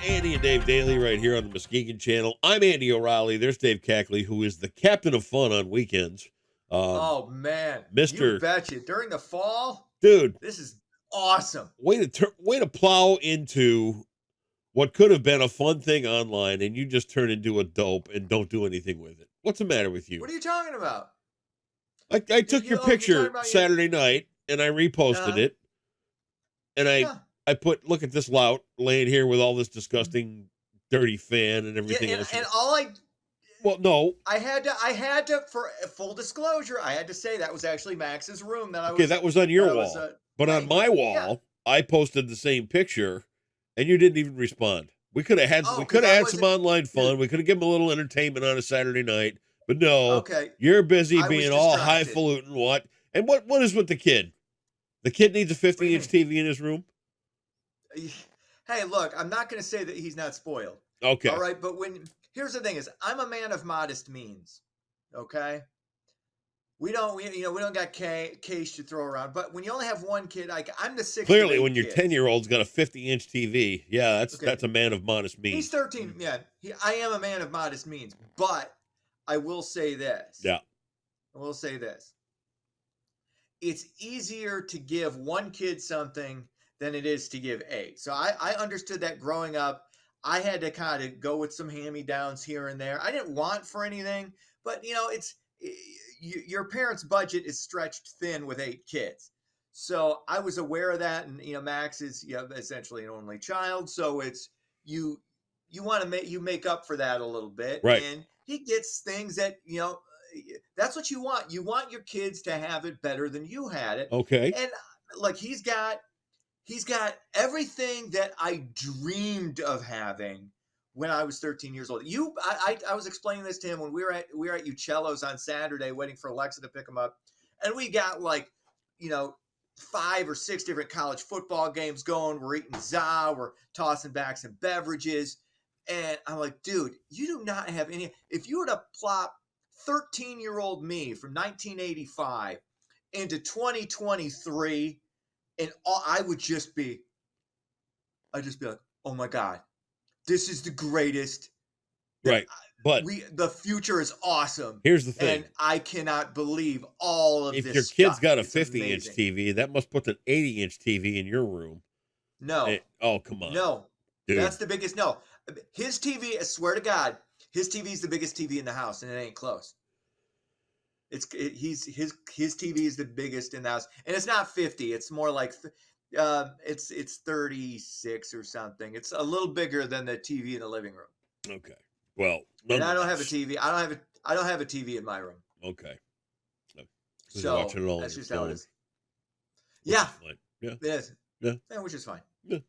to Andy and Dave Daily right here on the Muskegon Channel. I'm Andy O'Reilly. There's Dave Cackley, who is the captain of fun on weekends. Oh man, you Mr. betcha. During the fall, Dude, this is awesome. way to plow into what could have been a fun thing online, and you just turn into a dope and don't do anything with it. What's the matter with you? What are you talking about? I took your You're talking picture about Saturday night, and I reposted it, and yeah, I put, look at this lout laying here with all this disgusting, dirty fan and yeah, everything else. and Well, no. I had to, for full disclosure, I had to say that was actually Max's room that I Okay, was. that was on your that I wall. was, But on playing my with. wall, I posted the same picture, and you didn't even respond. We could have had Oh, we 'cause could have I had some wasn't, online fun. dude. We could have given them a little entertainment on a Saturday night. But no, Okay, you're busy I was being all distracted. highfalutin. What? And what is with the kid? The kid needs a What do you 50-inch mean? TV in his room. Hey, look, I'm not going to say that he's not spoiled. All Okay, right, but here's the thing: is I'm a man of modest means. Okay. We don't got cash to throw around. But when you only have one kid, like I'm the sixth of clearly, when eight your kids. 10-year-old's got a 50-inch TV, yeah, Okay, that's a man of modest he's means. 13. Yeah, I am a man of modest means. But I will say this. Yeah. I will say this. It's easier to give one kid something than it is to give eight. So I understood that growing up. I had to kind of go with some hand-me-downs here and there. I didn't want for anything, but your parents' budget is stretched thin with eight kids. So I was aware of that, and Max is essentially an only child, so it's you want to make up for that a little bit, Right. and he gets things that that's what you want. You want your kids to have it better than you had it. Okay. And like he's got everything that I dreamed of having when I was 13 years old. I was explaining this to him when we were at Uccello's on Saturday waiting for Alexa to pick him up. And we got 5 or 6 different college football games going. We're eating za, we're tossing back some beverages. And I'm like, dude, you do not have any. If you were to plop 13-year-old me from 1985 into 2023, and I'd just be like, oh my God, this is the greatest. Right. But The future is awesome. Here's the thing. And I cannot believe all of If this your kid's stuff. got a It's 50-inch amazing. TV, that must put an 80-inch TV in your room. No. Oh, come on. No. Dude. That's the biggest. No. His TV, I swear to God, his TV is the biggest TV in the house, and it ain't close. His TV is the biggest in the house, and it's not 50. It's more like it's 36 or something. It's a little bigger than the TV in the living room. Okay. Well, and I don't have a TV. I don't have a TV in my room. Okay. So watching it all that's just phone, how it is. Yeah. Yeah. It is. Yeah. Which is fine. Yeah.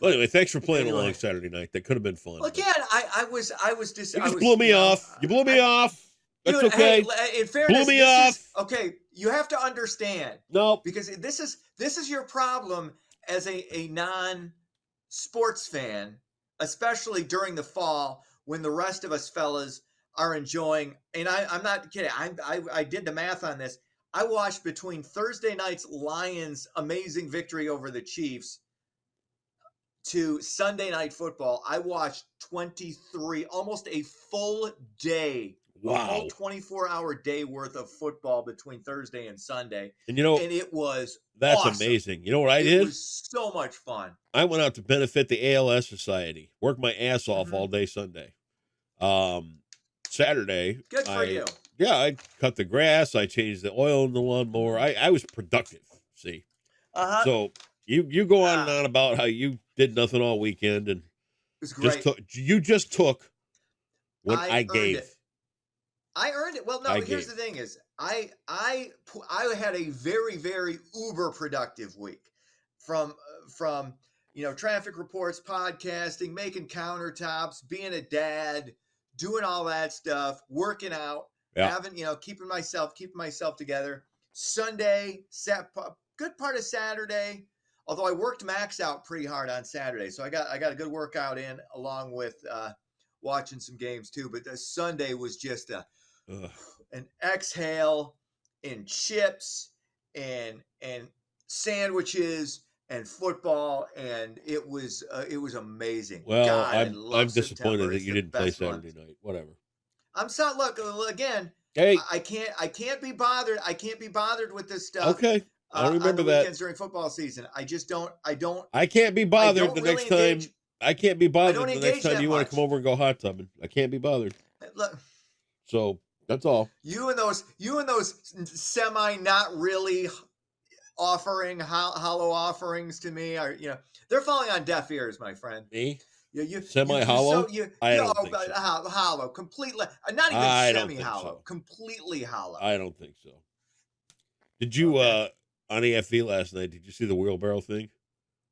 Well, anyway, thanks for playing along Saturday night. That could have been fun. Well, again, I was just. You just blew me off. You blew me off. That's dude, okay. Hey, in fairness, blew me off. Okay, you have to understand. No, because this is your problem as a non-sports fan, especially during the fall when the rest of us fellas are enjoying. And I'm not kidding. I did the math on this. I watched between Thursday night's Lions' amazing victory over the Chiefs to Sunday night football. I watched 23, almost a full day. Wow. A full 24-hour day worth of football between Thursday and Sunday. And and it was that's awesome. Amazing. You know what I did? It was so much fun. I went out to benefit the ALS Society. Worked my ass off all day Sunday. Saturday. Good for you. Yeah, I cut the grass. I changed the oil in the lawnmower. I was productive. See. So you go on and on about how you did nothing all weekend, and it was great. Just took what I gave. I earned it. Well, no, here's the thing is I had a very, very uber productive week from traffic reports, podcasting, making countertops, being a dad, doing all that stuff, working out, having, keeping myself together. Sunday, good part of Saturday, although I worked Max out pretty hard on Saturday. So I got a good workout in along with watching some games too. But the Sunday was just an exhale and chips and sandwiches and football, and it was amazing. Well, God, I I'm love disappointed September. that It's you the didn't play best Saturday month. night. Whatever. I'm sorry. Look again. Hey, I can't be bothered. I can't be bothered with this stuff okay. I'll on remember the that. weekends during football season. I just don't. I can't be I bothered don't the really next time. engage. I can't be I don't bothered the next engage time that you want to come much. over and go hot tubbing. I can't be bothered. Look, So that's all. you and those semi not really offering hollow offerings to me are they're falling on deaf ears, my friend. Me? You Semi hollow? I don't think so. hollow, completely, not even I don't semi think hollow, so. completely hollow. I don't think so. Did you Okay. on EFE last night? Did you see the wheelbarrow thing?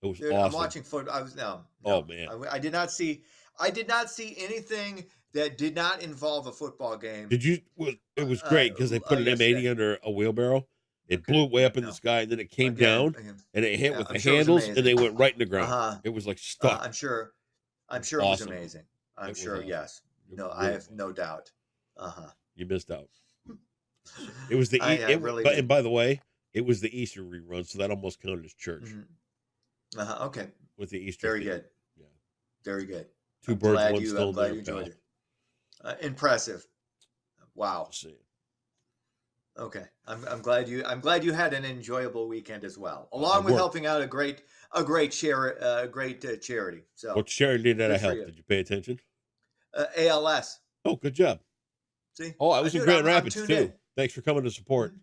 It was Dude, I'm awesome. watching foot. I was no. Oh man, I did not see. I did not see anything that did not involve a football game. did you? It was great because they put an yesterday. M80 under a wheelbarrow. It Okay. blew way Yeah. up in the No. sky, and then it came Again. down, and it hit Yeah, with I'm the sure it was handles, and amazing. they went right in the ground. Uh-huh. It was like stuck. I'm sure. It was It was awesome. amazing. I'm It was sure. awesome. Yes. It No, was I really have no awesome. doubt. Uh-huh. You missed out. It was the I really did. and by the way, it was the Easter rerun, so that almost counted as church Okay. with the Easter. Very theme. good. Yeah. Very good. Two birds, one stone. I'm glad there, you enjoyed pal. it. Impressive. Wow. Just saying. Okay. I'm glad you had an enjoyable weekend as well, along with helping out a great charity. So what charity did I help? you. Did you pay attention? ALS. Oh, good job. See? Oh, I was in Grand Rapids tuned too. in. Thanks for coming to support.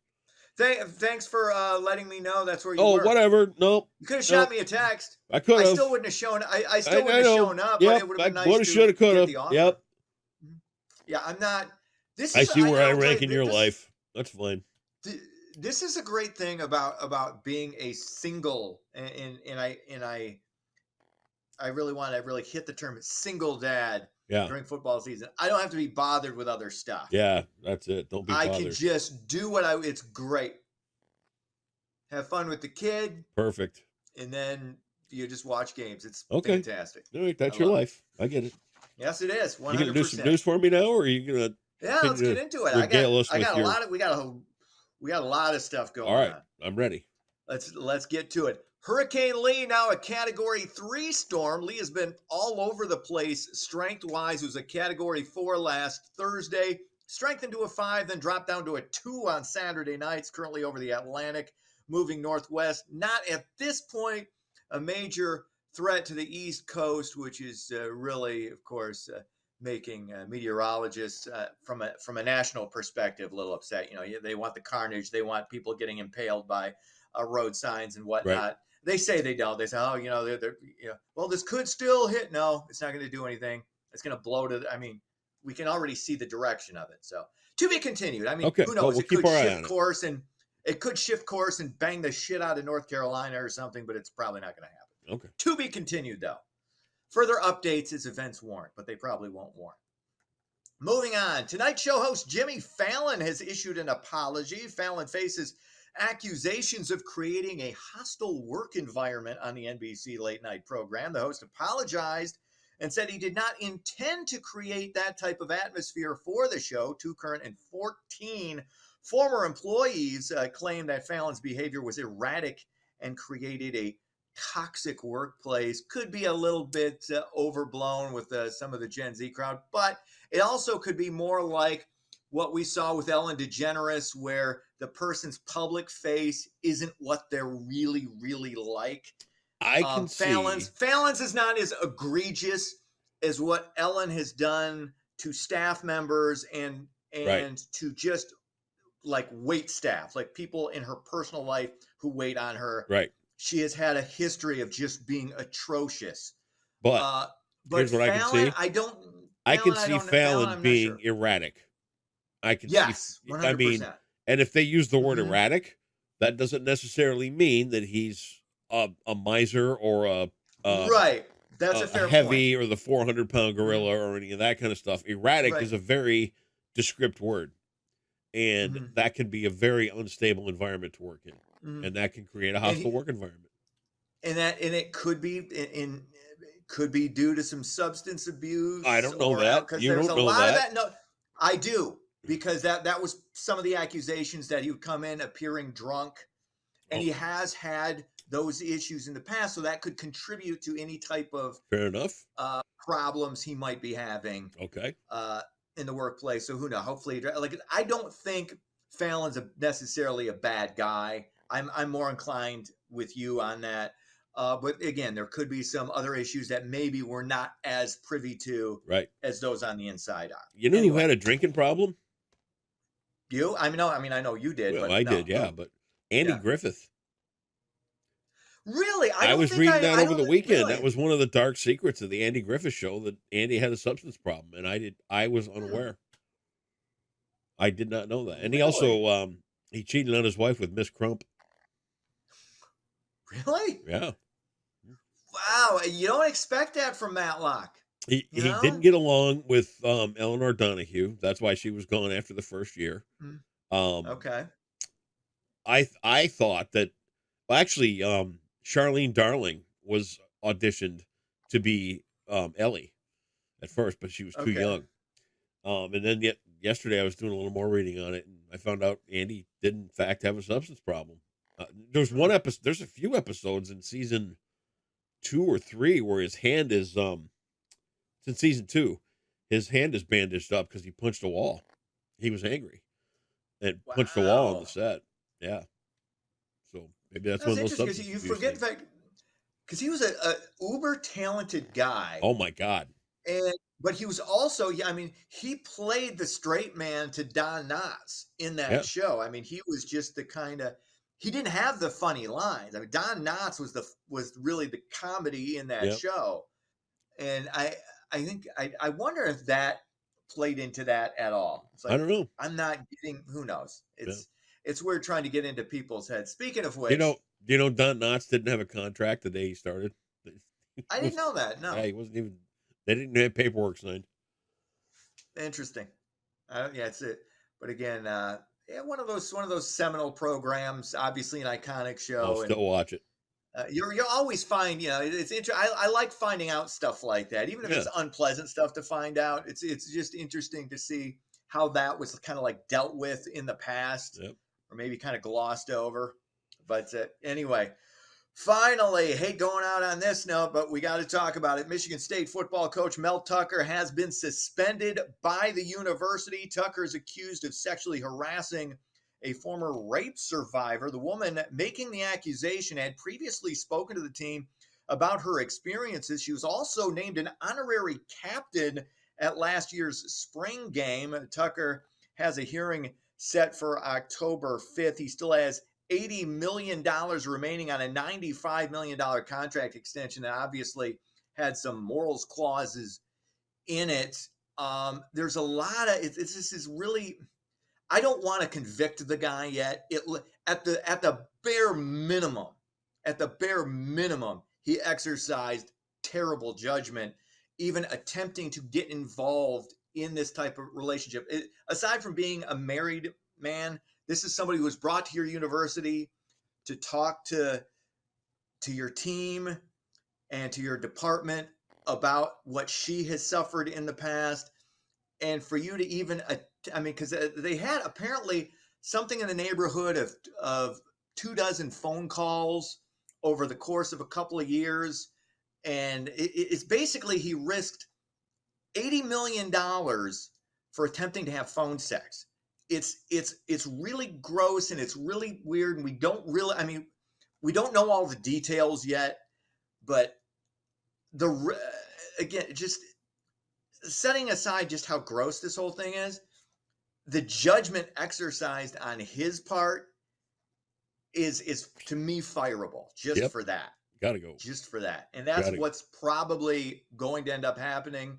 Thanks for letting me know that's where you Oh, were. whatever. Nope. You could have shot me a text. I could have. I still wouldn't have shown. I still wouldn't have shown up. Yep. But it would have been nice woulda, to shoulda, coulda. get the offer. Yep. Yeah, I'm not. I see where I rank in your life. That's fine. This is a great thing about being a single, and I really want to really hit the term single dad. Yeah. During football season, I don't have to be bothered with other stuff. Yeah, that's it. Don't be bothered. I can just do it's great. Have fun with the kid. Perfect. And then you just watch games. It's fantastic. All right, that's your life. I get it. Yes, it is. 100%. You gonna do some news for me now, or are you gonna? Yeah, let's get into it. I got a lot of we got a lot of stuff going on. All right, I'm ready. Let's get to it. Hurricane Lee, now a Category 3 storm. Lee has been all over the place strength-wise. It was a Category 4 last Thursday, strengthened to a 5, then dropped down to a 2 on Saturday nights, currently over the Atlantic, moving northwest. Not at this point a major threat to the East Coast, which is really, of course, making meteorologists from a national perspective a little upset. They want the carnage. They want people getting impaled by road signs and whatnot. Right. They say they don't. They say, well, this could still hit. No, it's not going to do anything. It's going to blow to. We can already see the direction of it. So to be continued. Who knows? We'll keep our eye on it. It could shift course and bang the shit out of North Carolina or something, but it's probably not going to happen. Okay. To be continued, though. Further updates as events warrant, but they probably won't warrant. Moving on. Tonight show host Jimmy Fallon has issued an apology. Fallon faces accusations of creating a hostile work environment on the NBC late night program. The host apologized and said he did not intend to create that type of atmosphere for the show. 2 current and 14 former employees claimed that Fallon's behavior was erratic and created a toxic workplace. Could be a little bit overblown with some of the Gen Z crowd, but it also could be more like what we saw with Ellen DeGeneres, where the person's public face isn't what they're really, really like. I can see. Fallon's is not as egregious as what Ellen has done to staff members and to just like wait staff, like people in her personal life who wait on her. Right. She has had a history of just being atrocious. But here's what Fallon, I can see Fallon being erratic. I can see. 100%. And if they use the word erratic, that doesn't necessarily mean that he's a miser or a right. That's a fair heavy point. Or the 400-pound gorilla or any of that kind of stuff. Erratic is a very descriptive word, and that can be a very unstable environment to work in, and that can create a hostile work environment. And it could be could be due to some substance abuse. I don't know that. Because You there's don't a know lot that. of that. No, I do, because that was some of the accusations that he would come in appearing drunk, and he has had those issues in the past, so that could contribute to any type of fair enough problems he might be having. Okay. In the workplace. So who knows? Hopefully, like I don't think Fallon's necessarily a bad guy. I'm more inclined with you on that. But again, there could be some other issues that maybe we're not as privy to right as those on the inside are. You know who Anyway, had a drinking problem? you? I mean, no, I mean, I know you did, Well, but I no, did, yeah. who? But Andy Yeah, Griffith. really? I I don't was think reading that I over the don't weekend. That really. was one of the dark secrets of the Andy Griffith show, that Andy had a substance problem, and I was unaware. I did not know that. And he Really? also he cheated on his wife with Miss Crump. Really? Yeah. Wow, you don't expect that from Matlock. He didn't get along with Eleanor Donahue. That's why she was gone after the first year. Mm, Um, okay. I thought that, well, actually, Charlene Darling was auditioned to be Ellie at first, but she was too Okay. young. And then yesterday I was doing a little more reading on it, and I found out Andy did in fact have a substance problem. There's one episode. There's a few episodes in season 2 or 3 where his hand is it's in season 2. His hand is bandaged up because he punched a wall. He was angry and punched a wall on the Wow. set. Yeah. So maybe that's one That's of those interesting because substance you abuse forget the things. fact because he was a uber talented guy, Oh my God. and but he was also, yeah, I mean, he played the straight man to Don Knotts in that Yeah. show. I mean, he was just the kind of, he didn't have the funny lines. I mean, Don Knotts was really the comedy in that Yeah. show, and I think I wonder if that played into that at all. It's I like don't know. I'm not getting, who knows? Yeah. It's weird trying to get into people's heads. Speaking of Do you which, know? Do you know Don Knotts didn't have a contract the day he started? He I didn't was, know that. yeah, No, he wasn't even. They didn't have paperwork signed. interesting. Yeah, it's it. But again, yeah, one of those seminal programs. Obviously, an iconic I'll show, and still watch it. you'll always find, it's interesting. I like finding out stuff like that, even if Yeah. it's unpleasant stuff to find out. It's just interesting to see how that was kind of like dealt with in the past, Yep. or maybe kind of glossed over. But anyway, finally, hate going out on this note, but we got to talk about it. Michigan State football coach Mel Tucker has been suspended by the university. Tucker is accused of sexually harassing a former rape survivor. The woman making the accusation had previously spoken to the team about her experiences. She was also named an honorary captain at last year's spring game. Tucker has a hearing set for October 5th. He still has $80 million remaining on a $95 million contract extension that obviously had some morals clauses in it. There's a lot of this is really, I don't want to convict the guy yet. At the bare minimum, he exercised terrible judgment, even attempting to get involved in this type of relationship. Aside from being a married man, this is somebody who was brought to your university to talk to your team and to your department about what she has suffered in the past, and for you to even, I mean, because they had apparently something in the neighborhood of 24 phone calls over the course of a couple of years, and it's basically he risked $80 million for attempting to have phone sex. It's really gross and it's really weird, and we don't really, I mean, we don't know all the details yet, but the again, just setting aside just how gross this whole thing is, the judgment exercised on his part is to me fireable just Yep. for that. Gotta go. Just for that. And that's Gotta go. what's probably going to end up happening.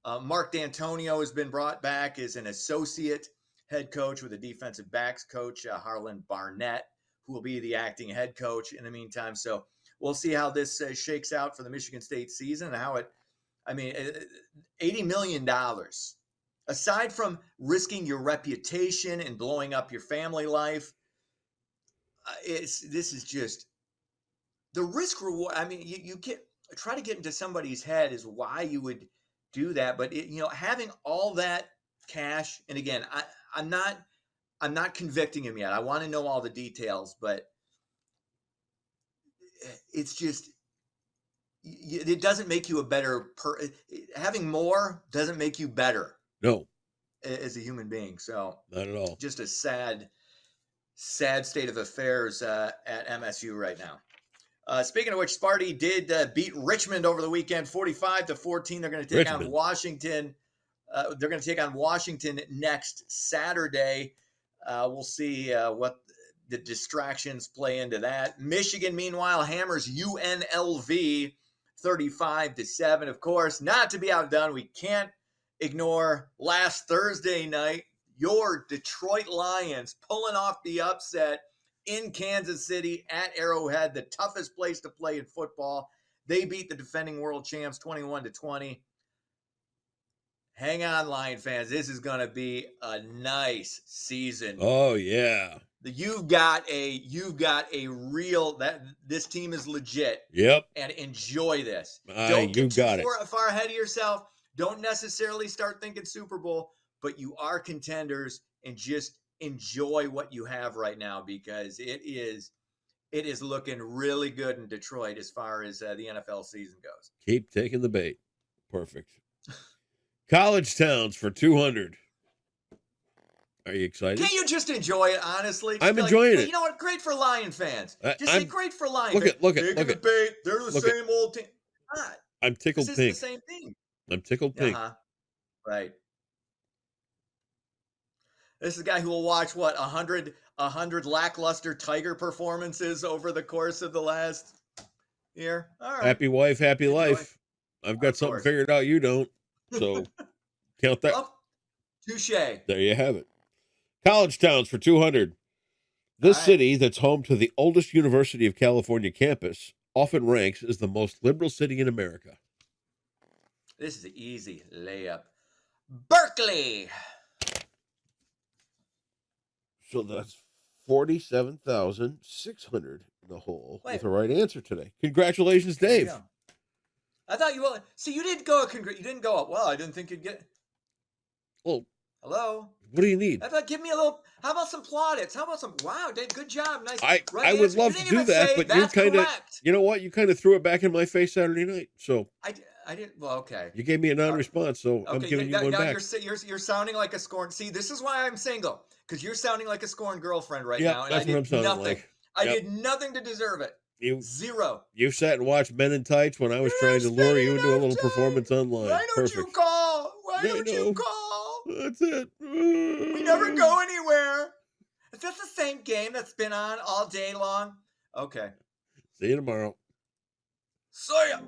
Mark D'Antonio has been brought back as an associate head coach with a defensive backs coach, Harlan Barnett, who will be the acting head coach in the meantime. So we'll see how this shakes out for the Michigan State season and how it, I mean, $80 million. Aside from risking your reputation and blowing up your family life, this is just the risk reward. I mean, you get try to get into somebody's head is why you would do that, but having all that cash, and again, I'm not convicting him yet. I want to know all the details, but it's just, it doesn't make you a better having more doesn't make you better. No, as a human being. So not at all. just a sad state of affairs at MSU right now. Speaking of which, Sparty did beat Richmond over the weekend, 45-14. They're going to take on Washington. They're going to take on Washington next Saturday. We'll see what the distractions play into that. Michigan, meanwhile, hammers UNLV 35-7. Of course, not to be outdone, we can't ignore last Thursday night, your Detroit Lions pulling off the upset in Kansas City at Arrowhead, the toughest place to play in football. They beat the defending world champs 21-20. Hang on, Lion fans. This is going to be a nice season. Oh yeah. You've got a real that this team is legit. Yep. And enjoy this. Don't get too far ahead of yourself. Don't necessarily start thinking Super Bowl, but you are contenders, and just enjoy what you have right now, because it is looking really good in Detroit as far as the NFL season goes. Keep taking the bait. Perfect. College towns for 200. Are you excited? Can't you just enjoy it, honestly? I'm enjoying it. You know what? Great for Lion fans. Say great for Lion fans. Look at the bait. They're the same old team. I'm tickled pink. This is the same thing. I'm tickled pink. Right. This is a guy who will watch, 100 lackluster Tiger performances over the course of the last year. All right. Happy wife, happy life. I've got something figured out you don't. So count that. Well, touche. There you have it. College towns for 200. This city, that's home to the oldest University of California campus, often ranks as the most liberal city in America. This is an easy layup. Berkeley. So that's 47,600 in the hole with the right answer today. Congratulations, Dave. I thought you will. See, you didn't go. You didn't go up. Well, I didn't think you'd get. Well, hello. What do you need? I thought, give me a little. How about some plaudits? How about some? Wow, Dave, good job. Nice. I would love to do that, but you kind of, you know what? You kind of threw it back in my face Saturday night. So I didn't. Well, okay. You gave me a non-response, so I'm giving you one back. You're sounding like a scorned. See, this is why I'm single, because you're sounding like a scorned girlfriend right now. And that's what I'm sounding like. I did nothing to deserve it. Zero. You sat and watched Men in Tights when I was trying to lure you into a little performance online. Why don't you call? You call? That's it. We never go anywhere. Is this the same game that's been on all day long? Okay. See you tomorrow. See ya.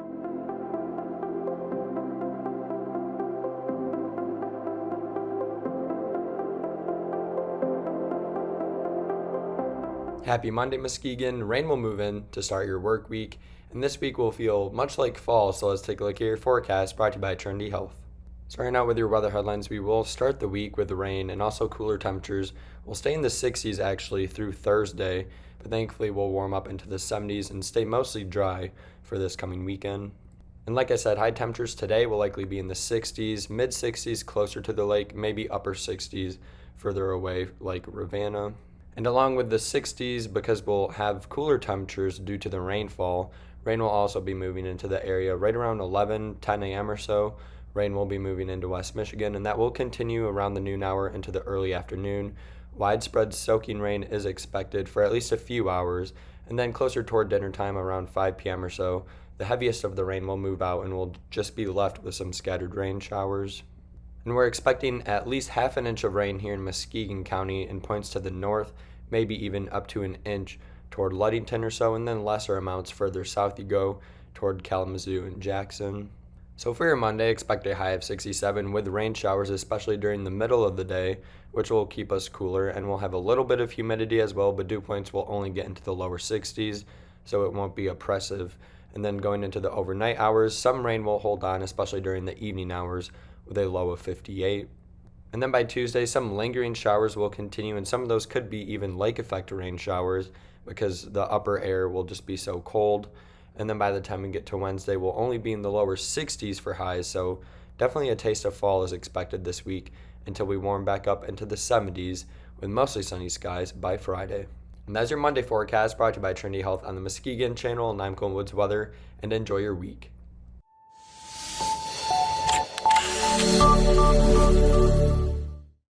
Happy Monday, Muskegon. Rain will move in to start your work week, and this week will feel much like fall, so let's take a look at your forecast brought to you by Trinity Health. Starting out with your weather headlines, we will start the week with the rain and also cooler temperatures. We'll stay in the 60s actually through Thursday, but thankfully we'll warm up into the 70s and stay mostly dry for this coming weekend. And like I said, high temperatures today will likely be in the 60s, mid 60s closer to the lake, maybe upper 60s further away like Ravenna. And along with the 60s, because we'll have cooler temperatures due to the rainfall, rain will also be moving into the area right around 10 a.m. or so. Rain will be moving into West Michigan, and that will continue around the noon hour into the early afternoon. Widespread soaking rain is expected for at least a few hours, and then closer toward dinner time around 5 p.m. or so, the heaviest of the rain will move out and we'll just be left with some scattered rain showers. And we're expecting at least half an inch of rain here in Muskegon County in points to the north, maybe even up to an inch toward Ludington or so, and then lesser amounts further south you go toward Kalamazoo and Jackson. So for your Monday, expect a high of 67 with rain showers, especially during the middle of the day, which will keep us cooler, and we'll have a little bit of humidity as well, but dew points will only get into the lower 60s, so it won't be oppressive. And then going into the overnight hours, some rain will hold on, especially during the evening hours, with a low of 58. And then by Tuesday, some lingering showers will continue, and some of those could be even lake effect rain showers because the upper air will just be so cold. And then by the time we get to Wednesday, we'll only be in the lower 60s for highs, so definitely a taste of fall is expected this week until we warm back up into the 70s with mostly sunny skies by Friday. And that's your Monday forecast brought to you by Trinity Health on the Muskegon Channel and I'm Colin Woods Weather, and enjoy your week.